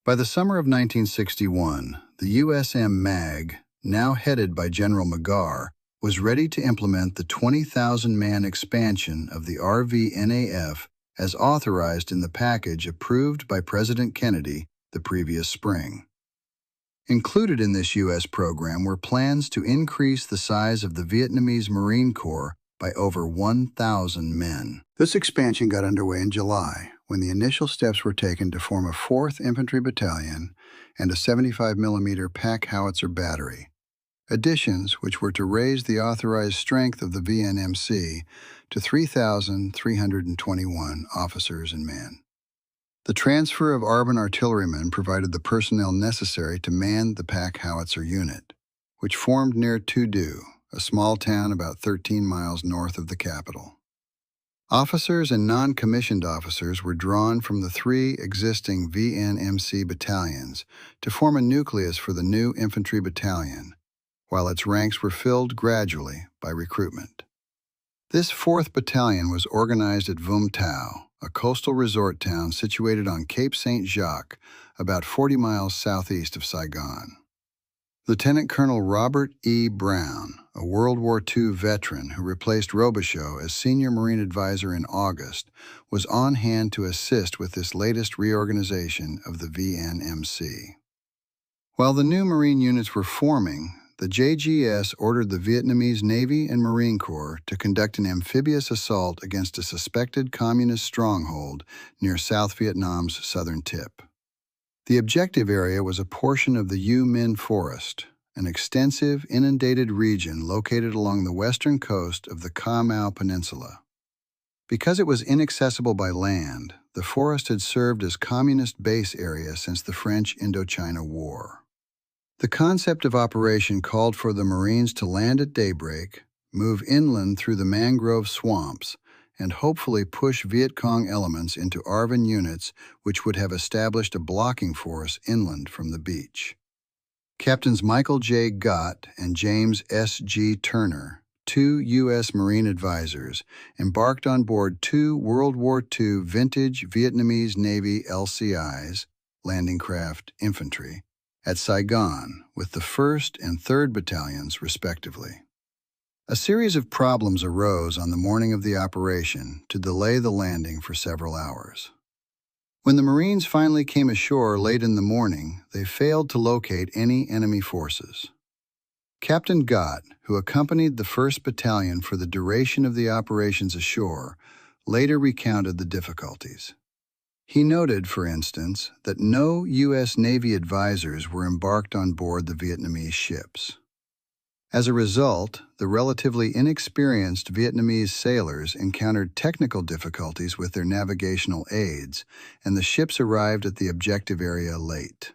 By the summer of 1961, the USM MAG, now headed by General McGarr, was ready to implement the 20,000-man expansion of the RVNAF as authorized in the package approved by President Kennedy the previous spring. Included in this U.S. program were plans to increase the size of the Vietnamese Marine Corps by over 1,000 men. This expansion got underway in July, when the initial steps were taken to form a 4th Infantry Battalion and a 75mm pack howitzer battery, additions which were to raise the authorized strength of the VNMC to 3,321 officers and men. The transfer of ARBN artillerymen provided the personnel necessary to man the pack howitzer unit, which formed near Tu Du, a small town about 13 miles north of the capital. Officers and non-commissioned officers were drawn from the 3 existing VNMC battalions to form a nucleus for the new infantry battalion, while its ranks were filled gradually by recruitment. This 4th Battalion was organized at Vung Tau, a coastal resort town situated on Cape St. Jacques, about 40 miles southeast of Saigon. Lieutenant Colonel Robert E. Brown, a World War II veteran who replaced Robichaud as Senior Marine Advisor in August, was on hand to assist with this latest reorganization of the VNMC. While the new Marine units were forming, the JGS ordered the Vietnamese Navy and Marine Corps to conduct an amphibious assault against a suspected communist stronghold near South Vietnam's southern tip. The objective area was a portion of the U Minh Forest, an extensive, inundated region located along the western coast of the Ca Mau Peninsula. Because it was inaccessible by land, the forest had served as communist base area since the French Indochina War. The concept of operation called for the Marines to land at daybreak, move inland through the mangrove swamps, and hopefully push Viet Cong elements into ARVN units which would have established a blocking force inland from the beach. Captains Michael J. Gott and James S. G. Turner, 2 U.S. Marine advisors, embarked on board 2 World War II vintage Vietnamese Navy LCIs, landing craft infantry, at Saigon with the 1st and 3rd Battalions, respectively. A series of problems arose on the morning of the operation to delay the landing for several hours. When the Marines finally came ashore late in the morning, they failed to locate any enemy forces. Captain Gott, who accompanied the 1st Battalion for the duration of the operations ashore, later recounted the difficulties. He noted, for instance, that no U.S. Navy advisors were embarked on board the Vietnamese ships. As a result, the relatively inexperienced Vietnamese sailors encountered technical difficulties with their navigational aids, and the ships arrived at the objective area late.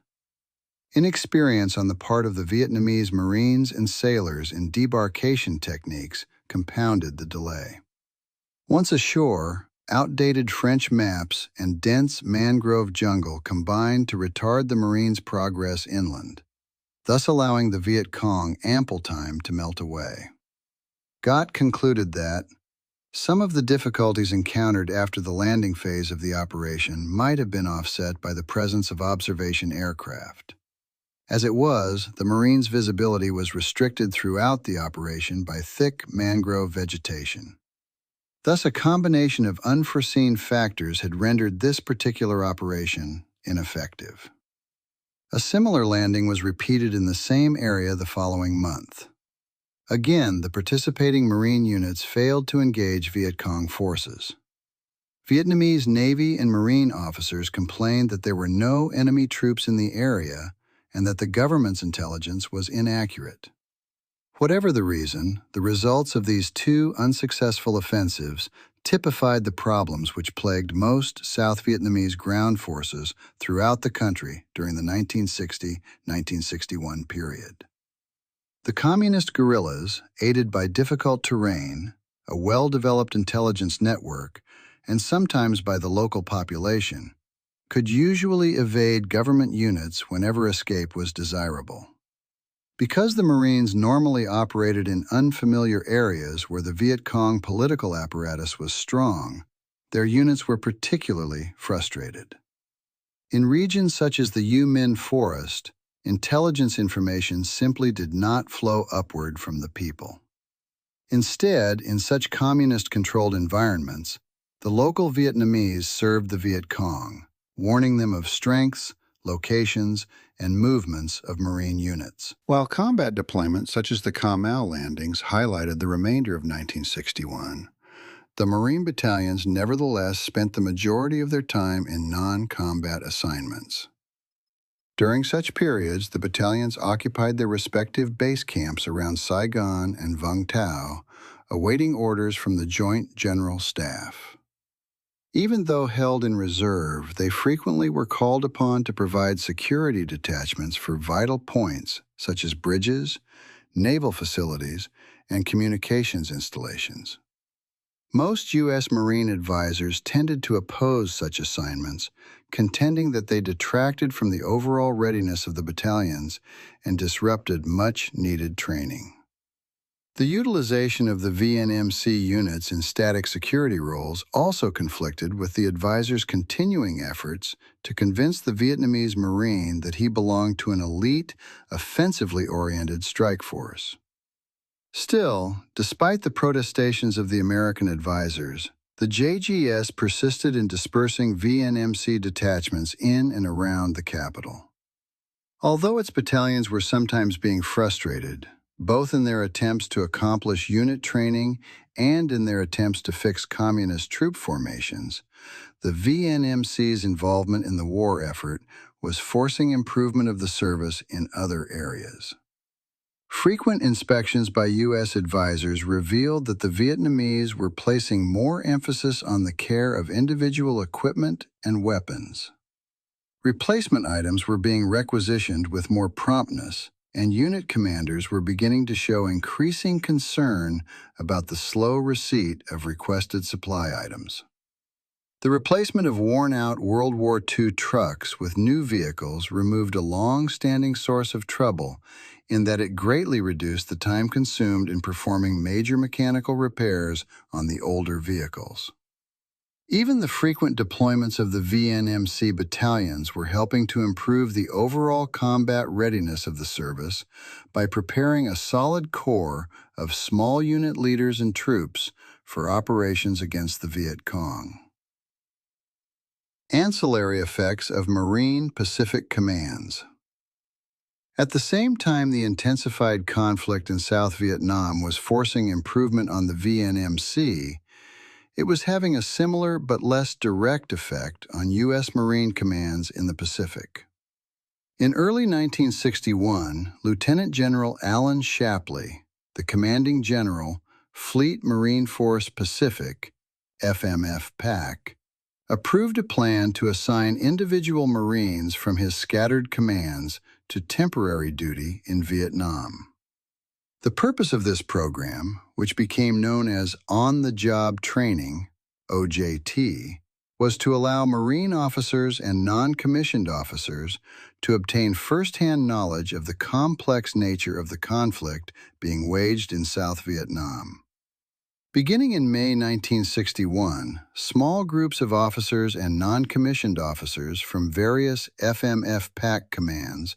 Inexperience on the part of the Vietnamese Marines and sailors in debarkation techniques compounded the delay. Once ashore, outdated French maps and dense mangrove jungle combined to retard the Marines' progress inland, thus allowing the Viet Cong ample time to melt away. Gott concluded that some of the difficulties encountered after the landing phase of the operation might have been offset by the presence of observation aircraft. As it was, the Marines' visibility was restricted throughout the operation by thick mangrove vegetation. Thus, a combination of unforeseen factors had rendered this particular operation ineffective. A similar landing was repeated in the same area the following month. Again, the participating Marine units failed to engage Viet Cong forces. Vietnamese Navy and Marine officers complained that there were no enemy troops in the area and that the government's intelligence was inaccurate. Whatever the reason, the results of these 2 unsuccessful offensives typified the problems which plagued most South Vietnamese ground forces throughout the country during the 1960-1961 period. The communist guerrillas, aided by difficult terrain, a well-developed intelligence network, and sometimes by the local population, could usually evade government units whenever escape was desirable. Because the Marines normally operated in unfamiliar areas where the Viet Cong political apparatus was strong, their units were particularly frustrated. In regions such as the Minh forest, intelligence information simply did not flow upward from the people. Instead, in such communist-controlled environments, the local Vietnamese served the Viet Cong, warning them of strengths, locations, and movements of Marine units. While combat deployments such as the Ca Mau landings highlighted the remainder of 1961, the Marine battalions nevertheless spent the majority of their time in non-combat assignments. During such periods, the battalions occupied their respective base camps around Saigon and Vung Tau, awaiting orders from the Joint General Staff. Even though held in reserve, they frequently were called upon to provide security detachments for vital points such as bridges, naval facilities, and communications installations. Most U.S. Marine advisors tended to oppose such assignments, contending that they detracted from the overall readiness of the battalions and disrupted much-needed training. The utilization of the VNMC units in static security roles also conflicted with the advisor's continuing efforts to convince the Vietnamese Marine that he belonged to an elite, offensively oriented strike force. Still, despite the protestations of the American advisors, the JGS persisted in dispersing VNMC detachments in and around the capital. Although its battalions were sometimes being frustrated, both in their attempts to accomplish unit training and in their attempts to fix communist troop formations, the VNMC's involvement in the war effort was forcing improvement of the service in other areas. Frequent inspections by U.S. advisors revealed that the Vietnamese were placing more emphasis on the care of individual equipment and weapons. Replacement items were being requisitioned with more promptness, and unit commanders were beginning to show increasing concern about the slow receipt of requested supply items. The replacement of worn-out World War II trucks with new vehicles removed a long-standing source of trouble in that it greatly reduced the time consumed in performing major mechanical repairs on the older vehicles. Even the frequent deployments of the VNMC battalions were helping to improve the overall combat readiness of the service by preparing a solid core of small unit leaders and troops for operations against the Viet Cong. Ancillary effects of Marine Pacific Commands. At the same time the intensified conflict in South Vietnam was forcing improvement on the VNMC, it was having a similar but less direct effect on U.S. Marine commands in the Pacific. In early 1961, Lieutenant General Alan Shapley, the commanding general, Fleet Marine Force Pacific, FMF-PAC, approved a plan to assign individual Marines from his scattered commands to temporary duty in Vietnam. The purpose of this program, which became known as On-the-Job Training, OJT, was to allow Marine officers and non-commissioned officers to obtain first-hand knowledge of the complex nature of the conflict being waged in South Vietnam. Beginning in May 1961, small groups of officers and non-commissioned officers from various FMF-PAC commands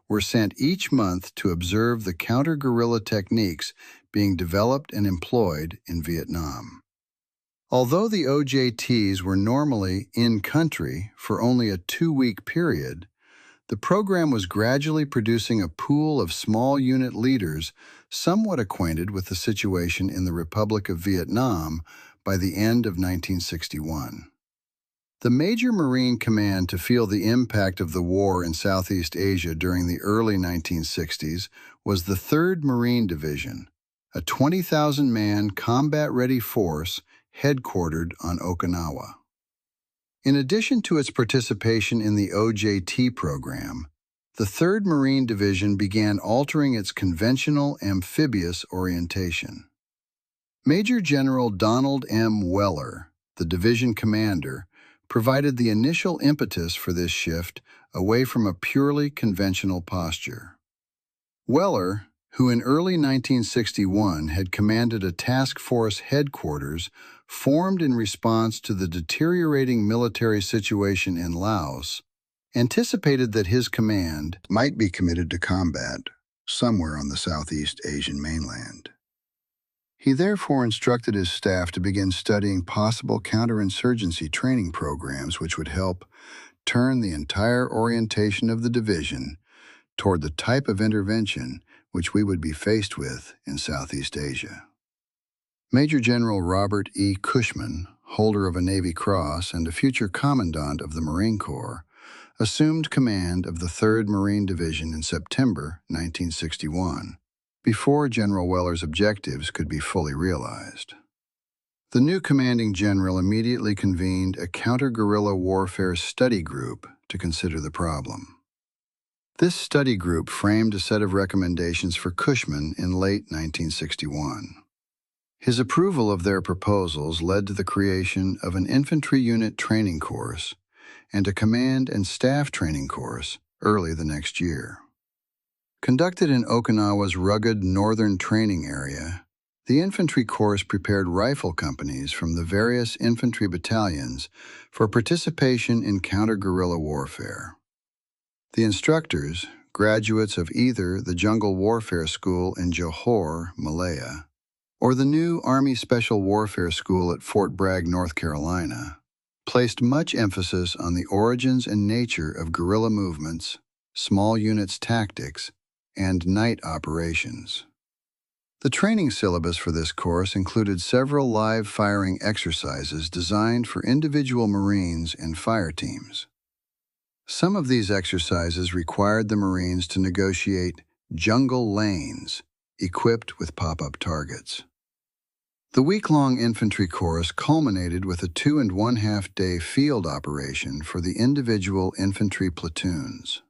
were sent each month to observe the counter-guerrilla techniques being developed and employed in Vietnam. Although the OJTs were normally in-country for only a 2-week period, the program was gradually producing a pool of small unit leaders somewhat acquainted with the situation in the Republic of Vietnam by the end of 1961. The major Marine command to feel the impact of the war in Southeast Asia during the early 1960s was the 3rd Marine Division, a 20,000-man combat-ready force headquartered on Okinawa. In addition to its participation in the OJT program, the 3rd Marine Division began altering its conventional amphibious orientation. Major General Donald M. Weller, the division commander, provided the initial impetus for this shift away from a purely conventional posture. Weller, who in early 1961 had commanded a task force headquarters formed in response to the deteriorating military situation in Laos, anticipated that his command might be committed to combat somewhere on the Southeast Asian mainland. He therefore instructed his staff to begin studying possible counterinsurgency training programs which would help turn the entire orientation of the division toward the type of intervention which we would be faced with in Southeast Asia. Major General Robert E. Cushman, holder of a Navy Cross and a future Commandant of the Marine Corps, assumed command of the 3rd Marine Division in September 1961, before General Weller's objectives could be fully realized. The new commanding general immediately convened a counter-guerrilla warfare study group to consider the problem. This study group framed a set of recommendations for Cushman in late 1961. His approval of their proposals led to the creation of an infantry unit training course and a command and staff training course early the next year. Conducted in Okinawa's rugged northern training area, the infantry course prepared rifle companies from the various infantry battalions for participation in counter-guerrilla warfare. The instructors, graduates of either the Jungle Warfare School in Johor, Malaya, or the new Army Special Warfare School at Fort Bragg, North Carolina, placed much emphasis on the origins and nature of guerrilla movements, small units tactics, and night operations. The training syllabus for this course included several live firing exercises designed for individual Marines and fire teams. Some of these exercises required the Marines to negotiate jungle lanes equipped with pop-up targets. The week-long infantry course culminated with a 2.5-day field operation for the individual infantry platoons.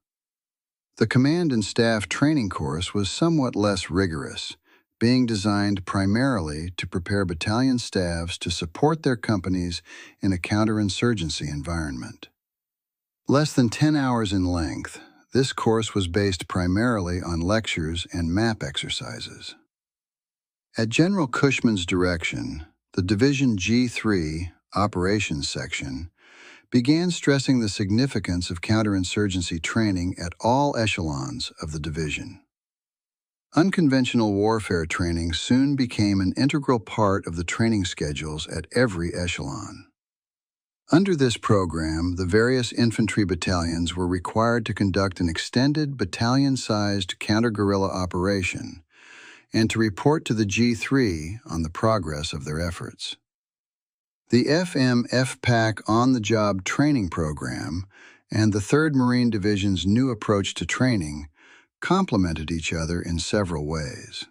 The command and staff training course was somewhat less rigorous, being designed primarily to prepare battalion staffs to support their companies in a counterinsurgency environment. Less than 10 hours in length, this course was based primarily on lectures and map exercises. At General Cushman's direction, the Division G3 Operations Section began stressing the significance of counterinsurgency training at all echelons of the division. Unconventional warfare training soon became an integral part of the training schedules at every echelon. Under this program, the various infantry battalions were required to conduct an extended battalion-sized counter-guerrilla operation and to report to the G3 on the progress of their efforts. The FM-FPAC on-the-job training program and the 3rd Marine Division's new approach to training complemented each other in several ways.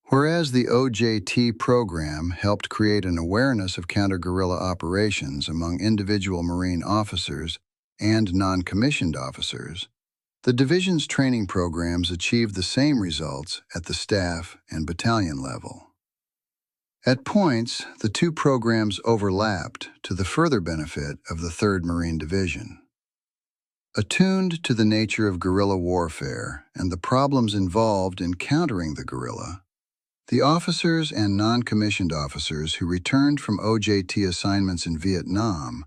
Whereas the OJT program helped create an awareness of counter-guerrilla operations among individual Marine officers and non-commissioned officers, the division's training programs achieved the same results at the staff and battalion level. At points, the two programs overlapped to the further benefit of the 3rd Marine Division. Attuned to the nature of guerrilla warfare and the problems involved in countering the guerrilla, the officers and non-commissioned officers who returned from OJT assignments in Vietnam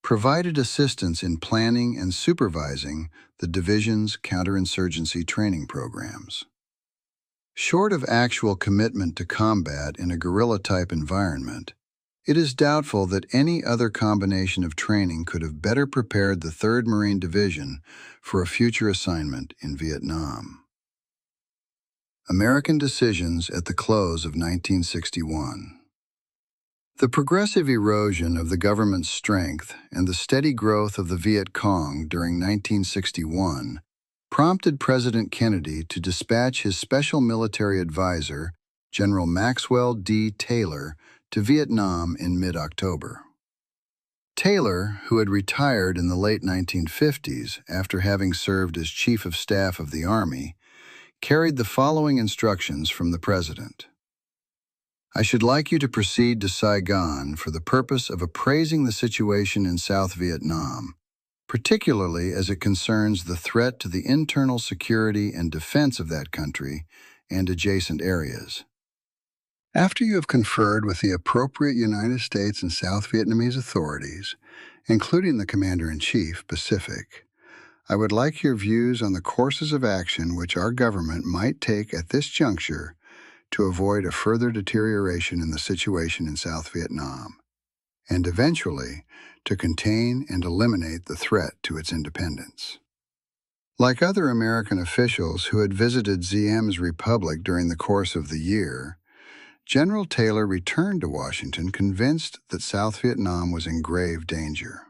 provided assistance in planning and supervising the division's counterinsurgency training programs. Short of actual commitment to combat in a guerrilla-type environment, it is doubtful that any other combination of training could have better prepared the 3rd Marine Division for a future assignment in Vietnam. American decisions at the close of 1961. The progressive erosion of the government's strength and the steady growth of the Viet Cong during 1961 prompted President Kennedy to dispatch his special military advisor, General Maxwell D. Taylor, to Vietnam in mid-October. Taylor, who had retired in the late 1950s after having served as Chief of Staff of the Army, carried the following instructions from the President. I should like you to proceed to Saigon for the purpose of appraising the situation in South Vietnam, particularly as it concerns the threat to the internal security and defense of that country and adjacent areas. After you have conferred with the appropriate United States and South Vietnamese authorities, including the Commander-in-Chief, Pacific, I would like your views on the courses of action which our government might take at this juncture to avoid a further deterioration in the situation in South Vietnam, and eventually to contain and eliminate the threat to its independence. Like other American officials who had visited Diem's republic during the course of the year, General Taylor returned to Washington convinced that South Vietnam was in grave danger.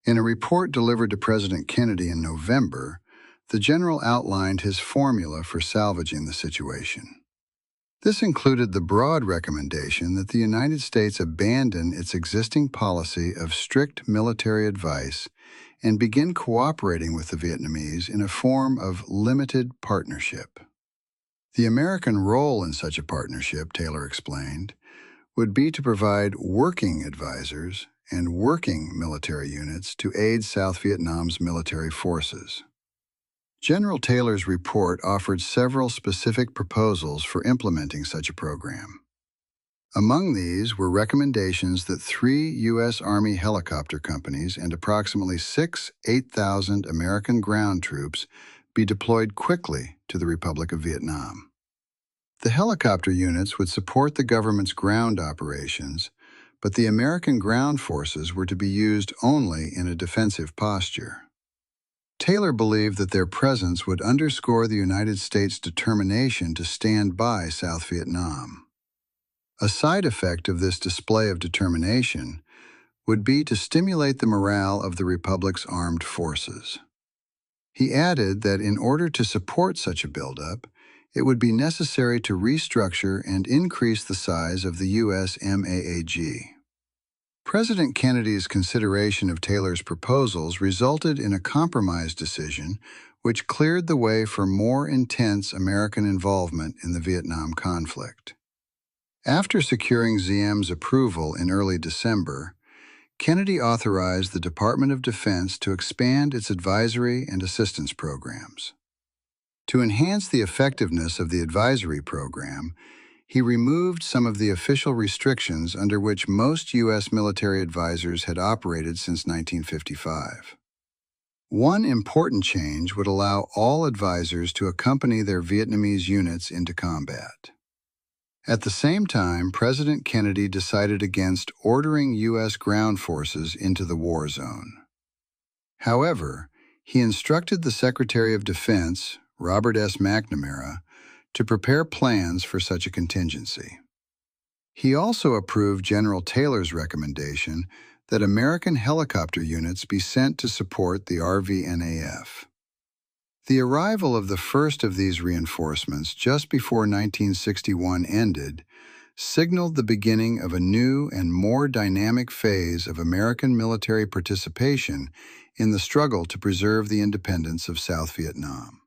In a report delivered to President Kennedy in November, the general outlined his formula for salvaging the situation. This included the broad recommendation that the United States abandon its existing policy of strict military advice and begin cooperating with the Vietnamese in a form of limited partnership. The American role in such a partnership, Taylor explained, would be to provide working advisors and working military units to aid South Vietnam's military forces. General Taylor's report offered several specific proposals for implementing such a program. Among these were recommendations that 3 U.S. Army helicopter companies and approximately 6 8,000 American ground troops be deployed quickly to the Republic of Vietnam. The helicopter units would support the government's ground operations, but the American ground forces were to be used only in a defensive posture. Taylor believed that their presence would underscore the United States' determination to stand by South Vietnam. A side effect of this display of determination would be to stimulate the morale of the Republic's armed forces. He added that in order to support such a buildup, it would be necessary to restructure and increase the size of the U.S. MAAG. President Kennedy's consideration of Taylor's proposals resulted in a compromise decision which cleared the way for more intense American involvement in the Vietnam conflict. After securing Diem's approval in early December, Kennedy authorized the Department of Defense to expand its advisory and assistance programs. To enhance the effectiveness of the advisory program, he removed some of the official restrictions under which most U.S. military advisors had operated since 1955. One important change would allow all advisors to accompany their Vietnamese units into combat. At the same time, President Kennedy decided against ordering U.S. ground forces into the war zone. However, he instructed the Secretary of Defense, Robert S. McNamara, to prepare plans for such a contingency. He also approved General Taylor's recommendation that American helicopter units be sent to support the RVNAF. The arrival of the first of these reinforcements just before 1961 ended signaled the beginning of a new and more dynamic phase of American military participation in the struggle to preserve the independence of South Vietnam.